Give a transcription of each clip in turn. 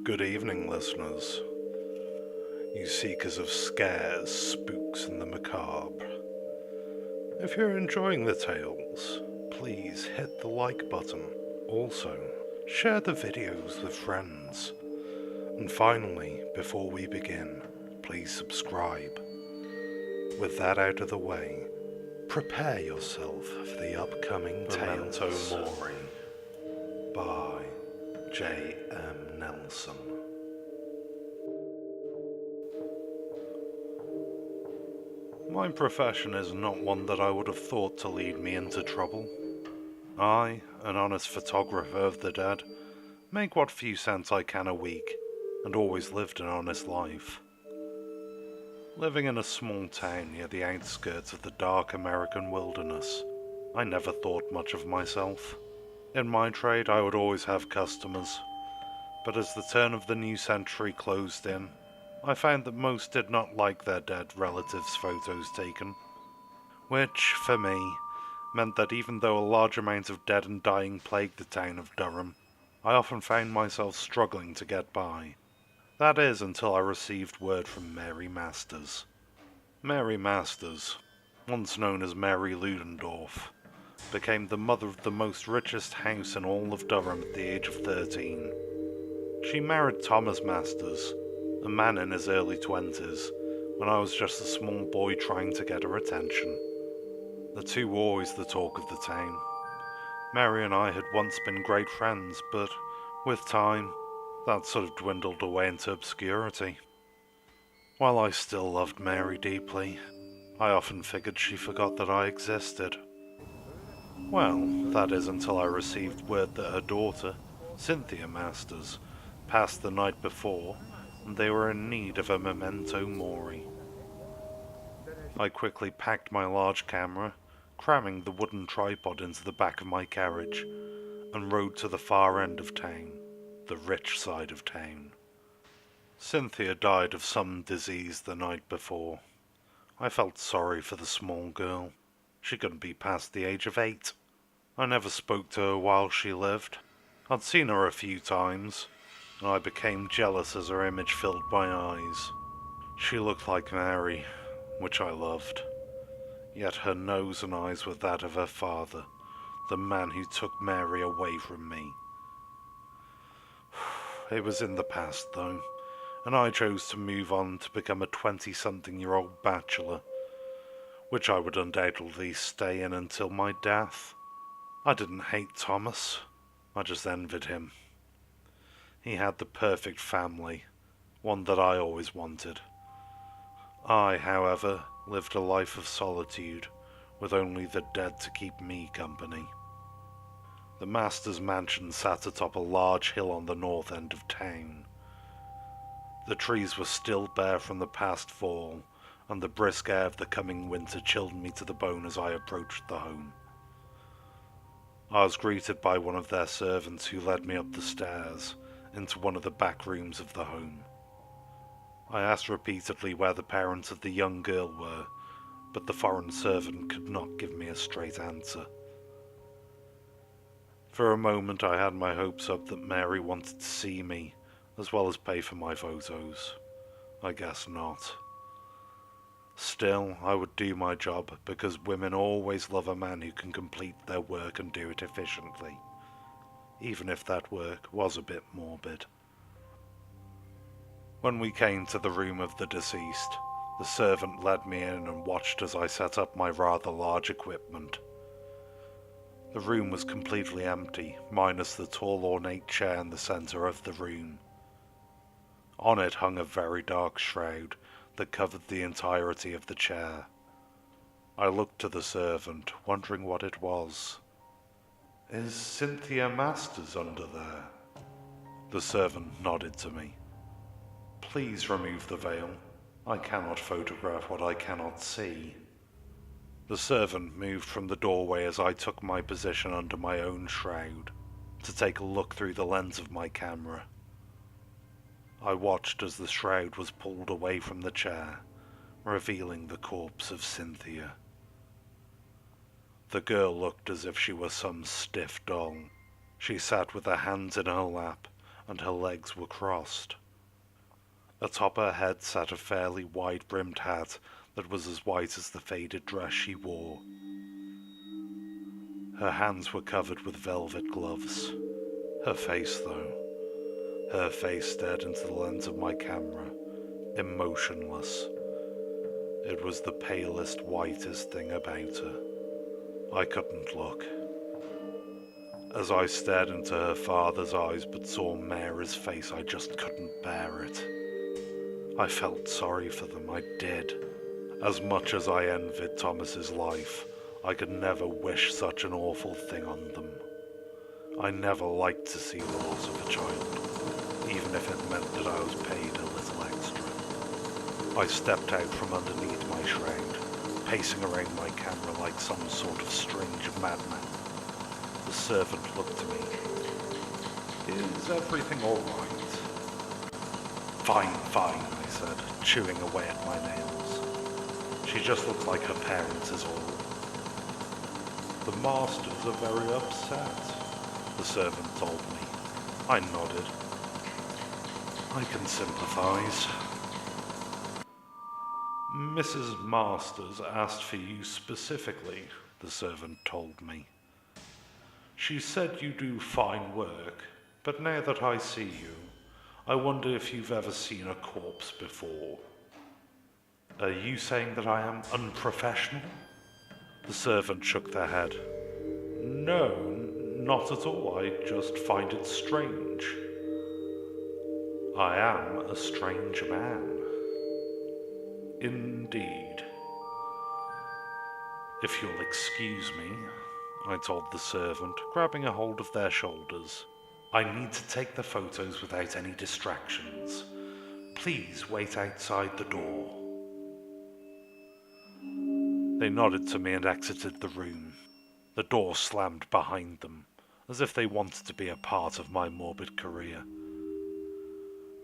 Good evening, listeners. You seekers of scares, spooks, and the macabre. If you're enjoying the tales, please hit the like button. Also, share the videos with friends. And finally, before we begin, please subscribe. With that out of the way, prepare yourself for the upcoming Memento Mori by J.M. Nelson. My profession is not one that I would have thought to lead me into trouble. I, an honest photographer of the dead, make what few cents I can a week, and always lived an honest life. Living in a small town near the outskirts of the dark American wilderness, I never thought much of myself. In my trade I would always have customers, but as the turn of the new century closed in, I found that most did not like their dead relatives' photos taken, which, for me, meant that even though a large amount of dead and dying plagued the town of Durham, I often found myself struggling to get by. That is, until I received word from Mary Masters. Mary Masters, once known as Mary Ludendorff, became the mother of the most richest house in all of Durham at the age of 13. She married Thomas Masters, a man in his early 20s, when I was just a small boy trying to get her attention. The two were always the talk of the town. Mary and I had once been great friends, but with time, that sort of dwindled away into obscurity. While I still loved Mary deeply, I often figured she forgot that I existed. Well, that is until I received word that her daughter, Cynthia Masters, passed the night before, and they were in need of a memento mori. I quickly packed my large camera, cramming the wooden tripod into the back of my carriage, and rode to the far end of town, the rich side of town. Cynthia died of some disease the night before. I felt sorry for the small girl. She couldn't be past the age of 8. I never spoke to her while she lived. I'd seen her a few times, and I became jealous as her image filled my eyes. She looked like Mary, which I loved. Yet her nose and eyes were that of her father, the man who took Mary away from me. It was in the past, though, and I chose to move on to become a 20-something-year-old bachelor, which I would undoubtedly stay in until my death. I didn't hate Thomas, I just envied him. He had the perfect family, one that I always wanted. I, however, lived a life of solitude, with only the dead to keep me company. The Master's mansion sat atop a large hill on the north end of town. The trees were still bare from the past fall, and the brisk air of the coming winter chilled me to the bone as I approached the home. I was greeted by one of their servants who led me up the stairs, into one of the back rooms of the home. I asked repeatedly where the parents of the young girl were, but the foreign servant could not give me a straight answer. For a moment I had my hopes up that Mary wanted to see me, as well as pay for my photos. I guess not. Still, I would do my job, because women always love a man who can complete their work and do it efficiently, even if that work was a bit morbid. When we came to the room of the deceased, the servant led me in and watched as I set up my rather large equipment. The room was completely empty, minus the tall ornate chair in the center of the room. On it hung a very dark shroud that covered the entirety of the chair. I looked to the servant, wondering what it was. "Is Cynthia Masters under there?" The servant nodded to me. "Please remove the veil. I cannot photograph what I cannot see." The servant moved from the doorway as I took my position under my own shroud, to take a look through the lens of my camera. I watched as the shroud was pulled away from the chair, revealing the corpse of Cynthia. The girl looked as if she were some stiff doll. She sat with her hands in her lap, and her legs were crossed. Atop her head sat a fairly wide-brimmed hat that was as white as the faded dress she wore. Her hands were covered with velvet gloves. Her face, though. Her face stared into the lens of my camera, emotionless. It was the palest, whitest thing about her. I couldn't look. As I stared into her father's eyes but saw Mary's face, I just couldn't bear it. I felt sorry for them, I did. As much as I envied Thomas's life, I could never wish such an awful thing on them. I never liked to see the loss of a child, even if it meant that I was paid a little extra. I stepped out from underneath my shroud, pacing around my camera like some sort of strange madman. The servant looked to me. "Is everything all right?" Fine, I said, chewing away at my nails. "She just looks like her parents is all." "The masters are very upset," the servant told me. I nodded. "I can sympathize." "Mrs. Masters asked for you specifically," the servant told me. "She said you do fine work, but now that I see you, I wonder if you've ever seen a corpse before." "Are you saying that I am unprofessional?" The servant shook their head. "No, not at all. I just find it strange." "I am a strange man." "Indeed." "If you'll excuse me," I told the servant, grabbing a hold of their shoulders. "I need to take the photos without any distractions. Please wait outside the door." They nodded to me and exited the room. The door slammed behind them, as if they wanted to be a part of my morbid career.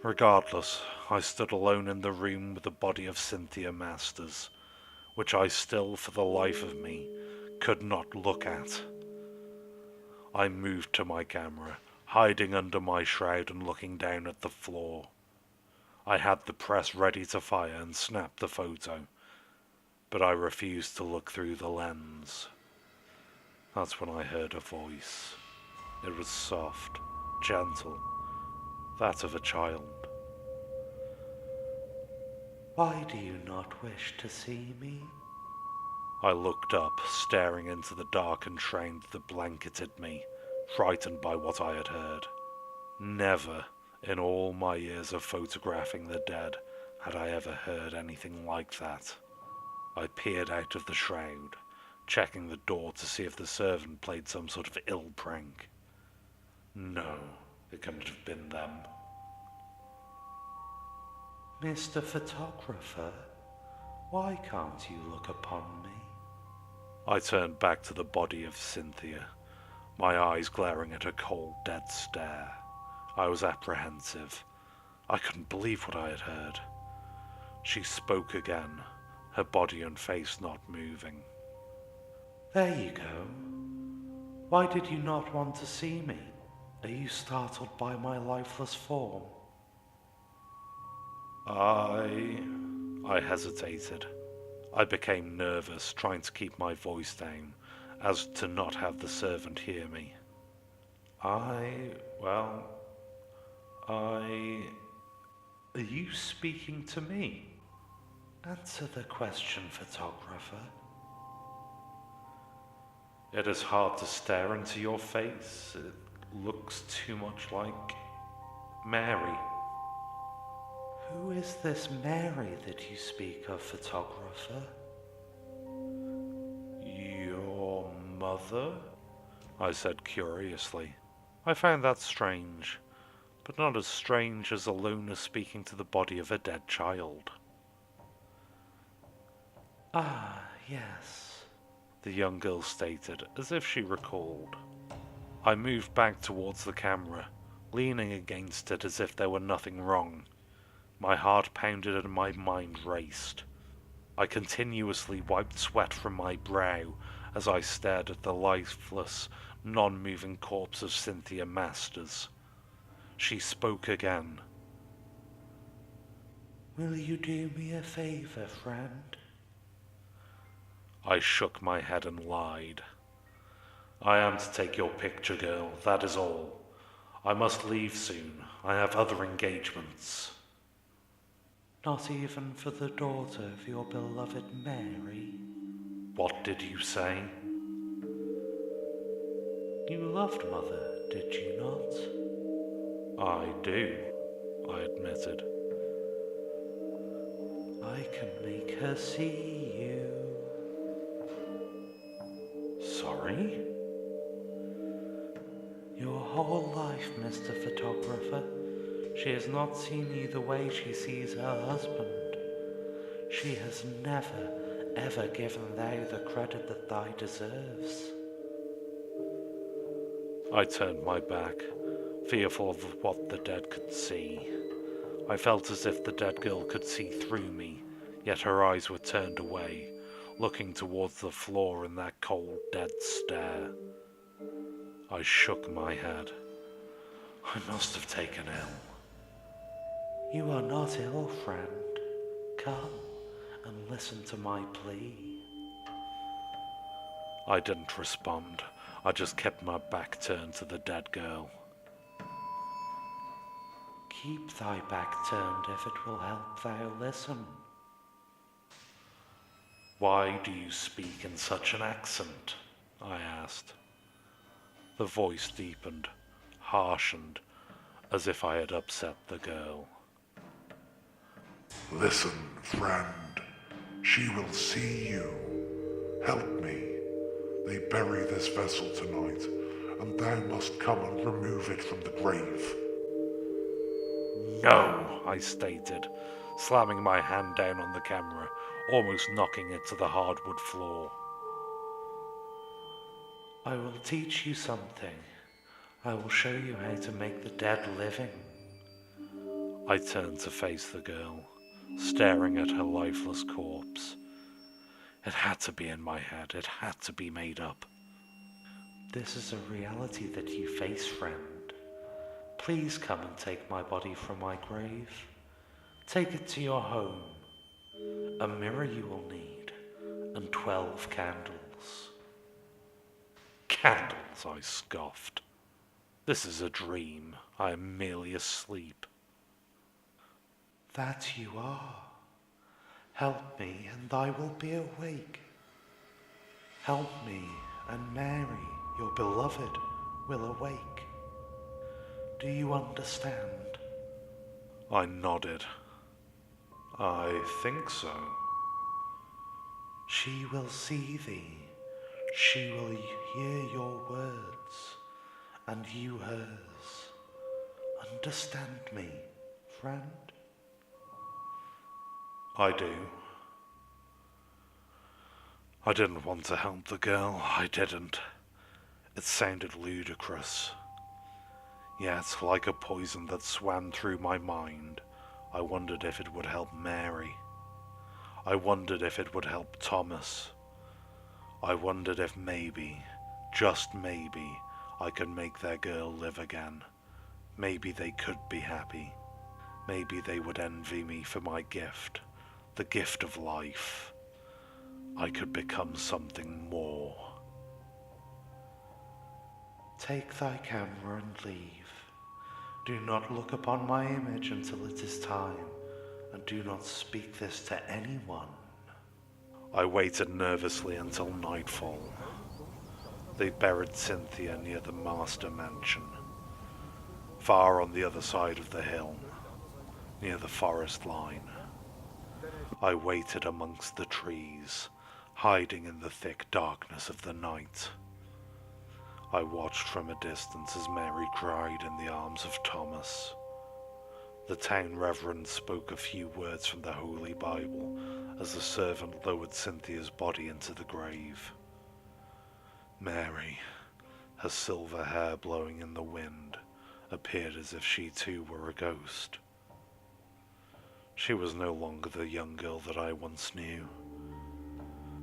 Regardless, I stood alone in the room with the body of Cynthia Masters, which I still, for the life of me, could not look at. I moved to my camera, hiding under my shroud and looking down at the floor. I had the press ready to fire and snap the photo, but I refused to look through the lens. That's when I heard a voice. It was soft, gentle, that of a child. "Why do you not wish to see me?" I looked up, staring into the darkened shroud that blanketed me, frightened by what I had heard. Never, in all my years of photographing the dead, had I ever heard anything like that. I peered out of the shroud, checking the door to see if the servant played some sort of ill prank. No, it couldn't have been them. "Mr. Photographer, why can't you look upon me?" I turned back to the body of Cynthia, my eyes glaring at her cold, dead stare. I was apprehensive. I couldn't believe what I had heard. She spoke again, her body and face not moving. "There you go. Why did you not want to see me? Are you startled by my lifeless form?" I hesitated. I became nervous, trying to keep my voice down, as to not have the servant hear me. Are you speaking to me? Answer the question, photographer. It is hard to stare into your face. It looks too much like Mary. Who is this Mary that you speak of, photographer? Your mother? I said curiously. I found that strange, but not as strange as a loner speaking to the body of a dead child. Ah, yes, the young girl stated, as if she recalled. I moved back towards the camera, leaning against it as if there were nothing wrong. My heart pounded and my mind raced. I continuously wiped sweat from my brow as I stared at the lifeless, non-moving corpse of Cynthia Masters. She spoke again. Will you do me a favor, friend? I shook my head and lied. I am to take your picture, girl, that is all. I must leave soon. I have other engagements. Not even for the daughter of your beloved Mary? What did you say? You loved Mother, did you not? I do, I admitted. I can make her see you. Sorry? Your whole life, Mr. Photographer, she has not seen you the way she sees her husband. She has never, ever given thou the credit that thou deserves. I turned my back, fearful of what the dead could see. I felt as if the dead girl could see through me, yet her eyes were turned away, looking towards the floor in that cold, dead stare. I shook my head. I must have taken ill. You are not ill, friend. Come and listen to my plea. I didn't respond. I just kept my back turned to the dead girl. Keep thy back turned if it will help thou listen. Why do you speak in such an accent? I asked. The voice deepened, harshened, as if I had upset the girl. Listen, friend. She will see you. Help me. They bury this vessel tonight, and thou must come and remove it from the grave. No, I stated, slamming my hand down on the camera, almost knocking it to the hardwood floor. I will teach you something. I will show you how to make the dead living. I turned to face the girl, staring at her lifeless corpse. It had to be in my head. It had to be made up. This is a reality that you face, friend. Please come and take my body from my grave. Take it to your home. A mirror you will need, and 12 candles. Candles, I scoffed. This is a dream. I am merely asleep. That you are. Help me, and I will be awake. Help me, and Mary, your beloved, will awake. Do you understand? I nodded. I think so. She will see thee. She will hear your words, and you hers. Understand me, friend? I do. I didn't want to help the girl. I didn't. It sounded ludicrous. Yet, like a poison that swam through my mind, I wondered if it would help Mary. I wondered if it would help Thomas. I wondered if maybe, just maybe, I could make their girl live again. Maybe they could be happy. Maybe they would envy me for my gift, the gift of life. I could become something more. Take thy camera and leave. Do not look upon my image until it is time, and do not speak this to anyone. I waited nervously until nightfall. They buried Cynthia near the master mansion, far on the other side of the hill, near the forest line. I waited amongst the trees, hiding in the thick darkness of the night. I watched from a distance as Mary cried in the arms of Thomas. The town reverend spoke a few words from the Holy Bible as the servant lowered Cynthia's body into the grave. Mary, her silver hair blowing in the wind, appeared as if she too were a ghost. She was no longer the young girl that I once knew.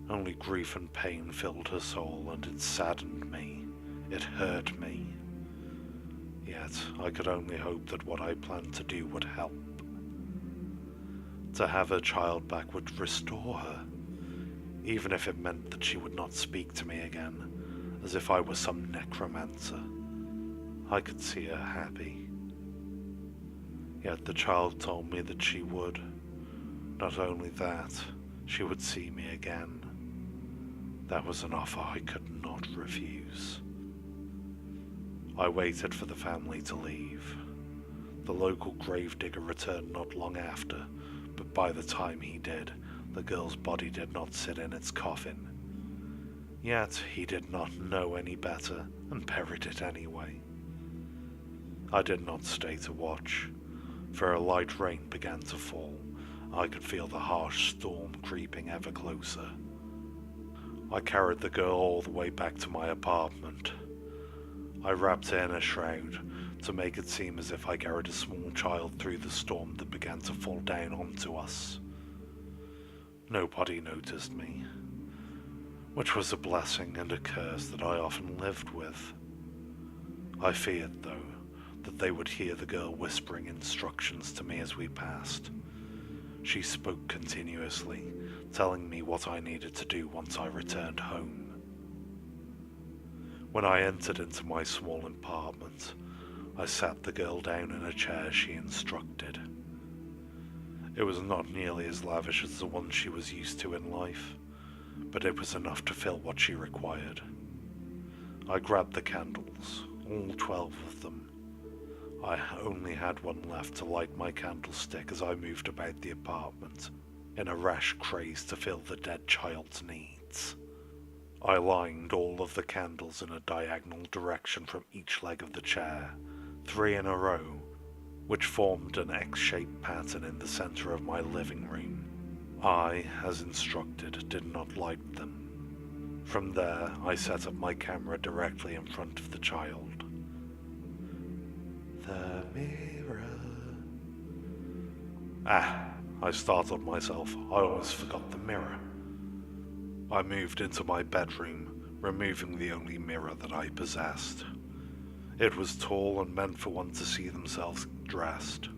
Only grief and pain filled her soul, and it saddened me. It hurt me. Yet yet I could only hope that what I planned to do would help. To have her child back would restore her, even if it meant that she would not speak to me again, as if I was some necromancer. I could see her happy. Yet the child told me that she would. Not only that, she would see me again. That was an offer I could not refuse. I waited for the family to leave. The local gravedigger returned not long after, but by the time he did, the girl's body did not sit in its coffin. Yet he did not know any better and buried it anyway. I did not stay to watch, for a light rain began to fall. I could feel the harsh storm creeping ever closer. I carried the girl all the way back to my apartment. I wrapped her in a shroud to make it seem as if I carried a small child through the storm that began to fall down onto us. Nobody noticed me, which was a blessing and a curse that I often lived with. I feared, though, that they would hear the girl whispering instructions to me as we passed. She spoke continuously, telling me what I needed to do once I returned home. When I entered into my small apartment, I sat the girl down in a chair she instructed. It was not nearly as lavish as the one she was used to in life, but it was enough to fill what she required. I grabbed the candles, all 12 of them. I only had one left to light my candlestick as I moved about the apartment, in a rash craze to fill the dead child's needs. I lined all of the candles in a diagonal direction from each leg of the chair, 3 in a row, which formed an X-shaped pattern in the center of my living room. I, as instructed, did not light them. From there, I set up my camera directly in front of the child. The mirror. I startled myself. I almost forgot the mirror. I moved into my bedroom, removing the only mirror that I possessed. It was tall and meant for one to see themselves dressed.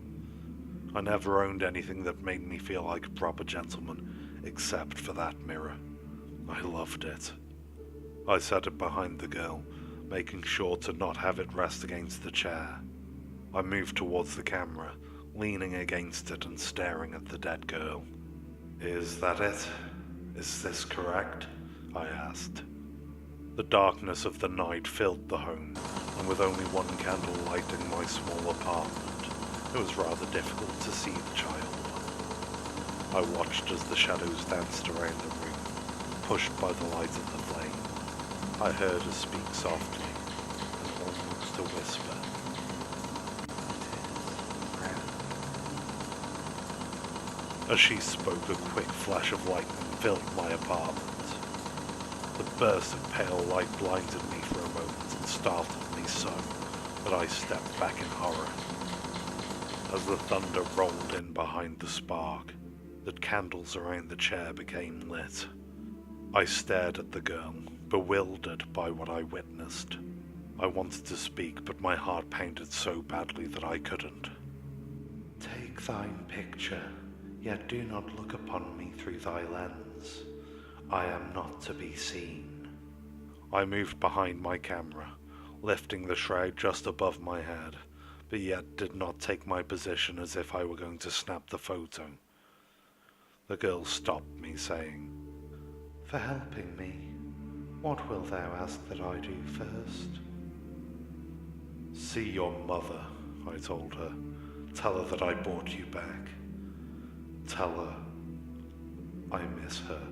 I never owned anything that made me feel like a proper gentleman, except for that mirror. I loved it. I set it behind the girl, making sure to not have it rest against the chair. I moved towards the camera, leaning against it and staring at the dead girl. "Is that it? Is this correct?" I asked. The darkness of the night filled the home, and with only one candle lighting my small apartment, it was rather difficult to see the child. I watched as the shadows danced around the room, pushed by the light of the flame. I heard her speak softly, and almost a whisper. As she spoke, a quick flash of lightning filled my apartment. The burst of pale light blinded me for a moment and startled me so that I stepped back in horror. As the thunder rolled in behind the spark, the candles around the chair became lit. I stared at the girl, bewildered by what I witnessed. I wanted to speak, but my heart pounded so badly that I couldn't. "Take thine picture, yet do not look upon me through thy lens. I am not to be seen." I moved behind my camera, lifting the shroud just above my head, but yet did not take my position as if I were going to snap the photo. The girl stopped me, saying, "For helping me, what wilt thou ask that I do first?" "See your mother," I told her. "Tell her that I brought you back. Tell her I miss her."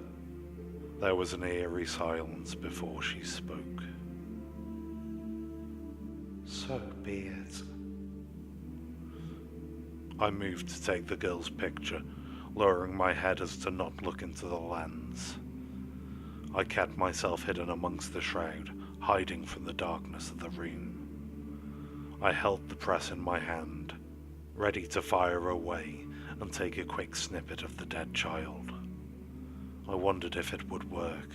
There was an eerie silence before she spoke. "So be it." I moved to take the girl's picture, lowering my head as to not look into the lens. I kept myself hidden amongst the shroud, hiding from the darkness of the room. I held the press in my hand, ready to fire away and take a quick snippet of the dead child. I wondered if it would work.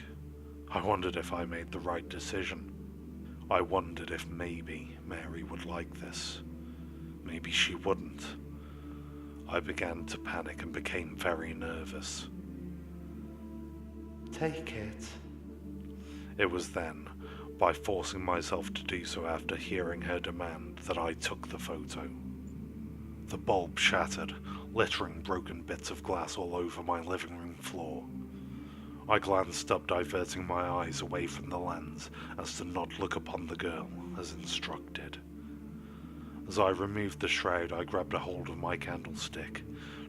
I wondered if I made the right decision. I wondered if maybe Mary would like this. Maybe she wouldn't. I began to panic and became very nervous. Take it. It was then, by forcing myself to do so after hearing her demand, that I took the photo. The bulb shattered, littering broken bits of glass all over my living room floor. I glanced up, diverting my eyes away from the lens as to not look upon the girl as instructed. As I removed the shroud, I grabbed a hold of my candlestick,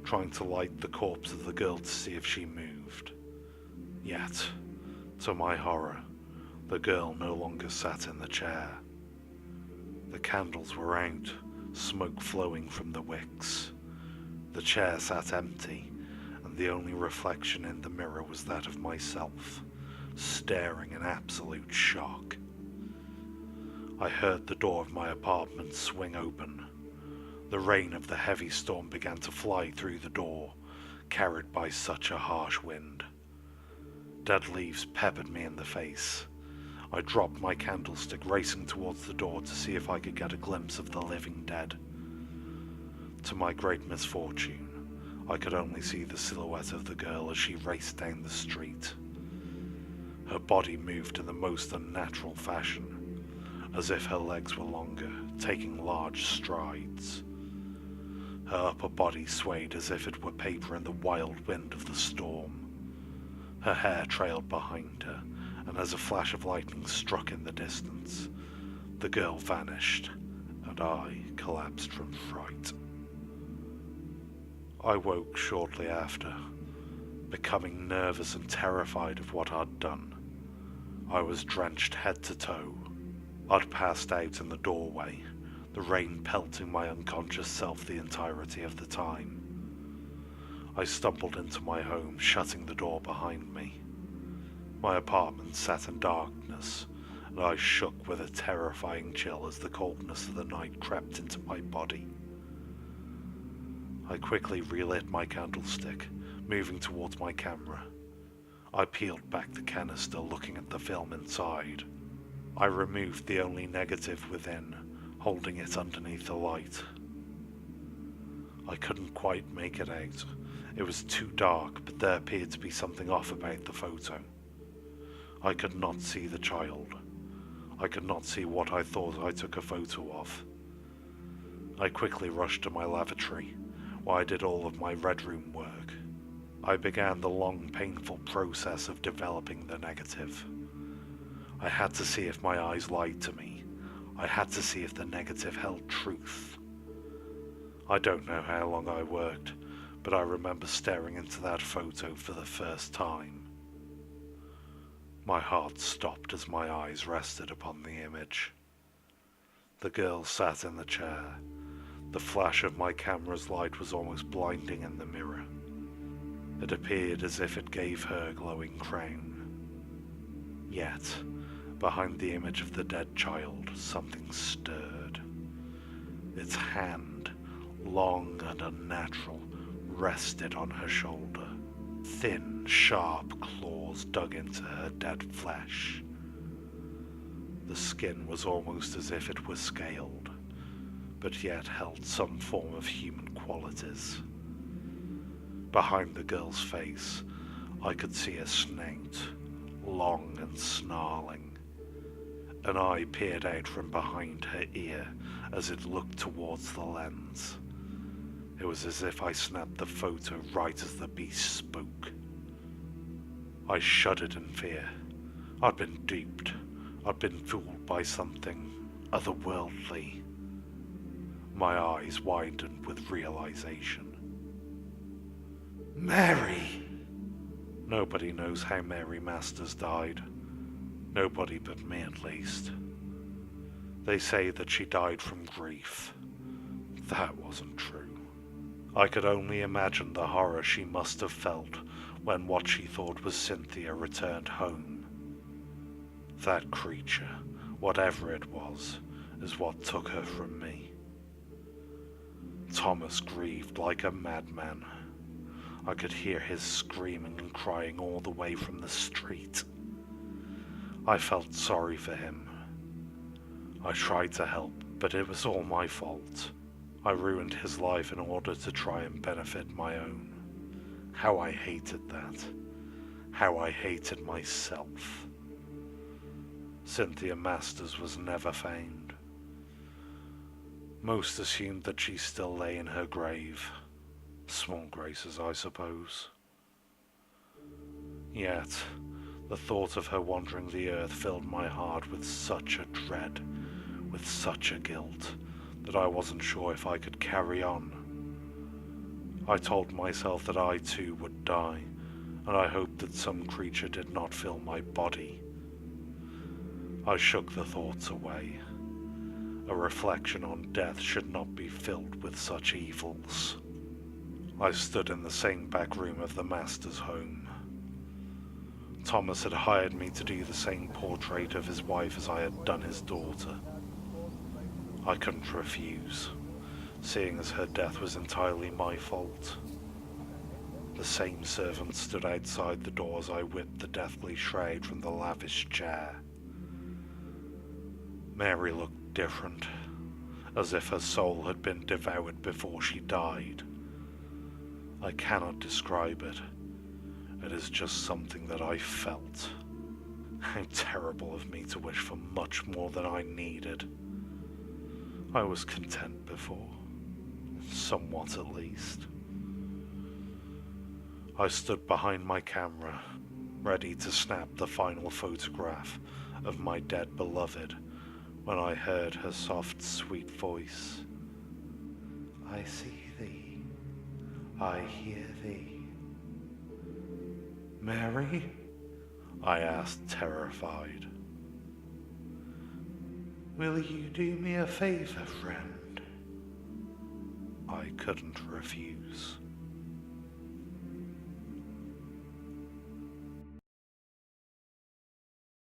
trying to light the corpse of the girl to see if she moved. Yet, to my horror, the girl no longer sat in the chair. The candles were out, smoke flowing from the wicks. The chair sat empty, and the only reflection in the mirror was that of myself, staring in absolute shock. I heard the door of my apartment swing open. The rain of the heavy storm began to fly through the door, carried by such a harsh wind. Dead leaves peppered me in the face. I dropped my candlestick, racing towards the door to see if I could get a glimpse of the living dead. To my great misfortune, I could only see the silhouette of the girl as she raced down the street. Her body moved in the most unnatural fashion, as if her legs were longer, taking large strides. Her upper body swayed as if it were paper in the wild wind of the storm. Her hair trailed behind her, and as a flash of lightning struck in the distance, the girl vanished, and I collapsed from fright. I woke shortly after, becoming nervous and terrified of what I'd done. I was drenched head to toe. I'd passed out in the doorway, the rain pelting my unconscious self the entirety of the time. I stumbled into my home, shutting the door behind me. My apartment sat in darkness, and I shook with a terrifying chill as the coldness of the night crept into my body. I quickly relit my candlestick, moving towards my camera. I peeled back the canister, looking at the film inside. I removed the only negative within, holding it underneath the light. I couldn't quite make it out. It was too dark, but there appeared to be something off about the photo. I could not see the child. I could not see what I thought I took a photo of. I quickly rushed to my lavatory, where I did all of my red room work. I began the long, painful process of developing the negative. I had to see if my eyes lied to me. I had to see if the negative held truth. I don't know how long I worked, but I remember staring into that photo for the first time. My heart stopped as my eyes rested upon the image. The girl sat in the chair. The flash of my camera's light was almost blinding in the mirror. It appeared as if it gave her a glowing crown. Yet, behind the image of the dead child, something stirred. Its hand, long and unnatural, rested on her shoulder. Thin, sharp claws dug into her dead flesh. The skin was almost as if it were scaled, but yet held some form of human qualities. Behind the girl's face, I could see a snout, long and snarling. An eye peered out from behind her ear as it looked towards the lens. It was as if I snapped the photo right as the beast spoke. I shuddered in fear. I'd been duped. I'd been fooled by something otherworldly. My eyes widened with realization. Mary! Nobody knows how Mary Masters died. Nobody but me, at least. They say that she died from grief. That wasn't true. I could only imagine the horror she must have felt when what she thought was Cynthia returned home. That creature, whatever it was, is what took her from me. Thomas grieved like a madman. I could hear his screaming and crying all the way from the street. I felt sorry for him. I tried to help, but it was all my fault. I ruined his life in order to try and benefit my own. How I hated that. How I hated myself. Cynthia Masters was never found. Most assumed that she still lay in her grave. Small graces, I suppose. Yet, the thought of her wandering the earth filled my heart with such a dread, with such a guilt, that I wasn't sure if I could carry on. I told myself that I too would die, and I hoped that some creature did not fill my body. I shook the thoughts away. A reflection on death should not be filled with such evils. I stood in the same back room of the master's home. Thomas had hired me to do the same portrait of his wife as I had done his daughter. I couldn't refuse, seeing as her death was entirely my fault. The same servant stood outside the door as I whipped the deathly shroud from the lavish chair. Mary looked different, as if her soul had been devoured before she died. I cannot describe it. It is just something that I felt. How terrible of me to wish for much more than I needed. I was content before, somewhat at least. I stood behind my camera, ready to snap the final photograph of my dead beloved, when I heard her soft, sweet voice. I see thee, I hear thee. Mary? I asked, terrified. Will you do me a favor, friend? I couldn't refuse.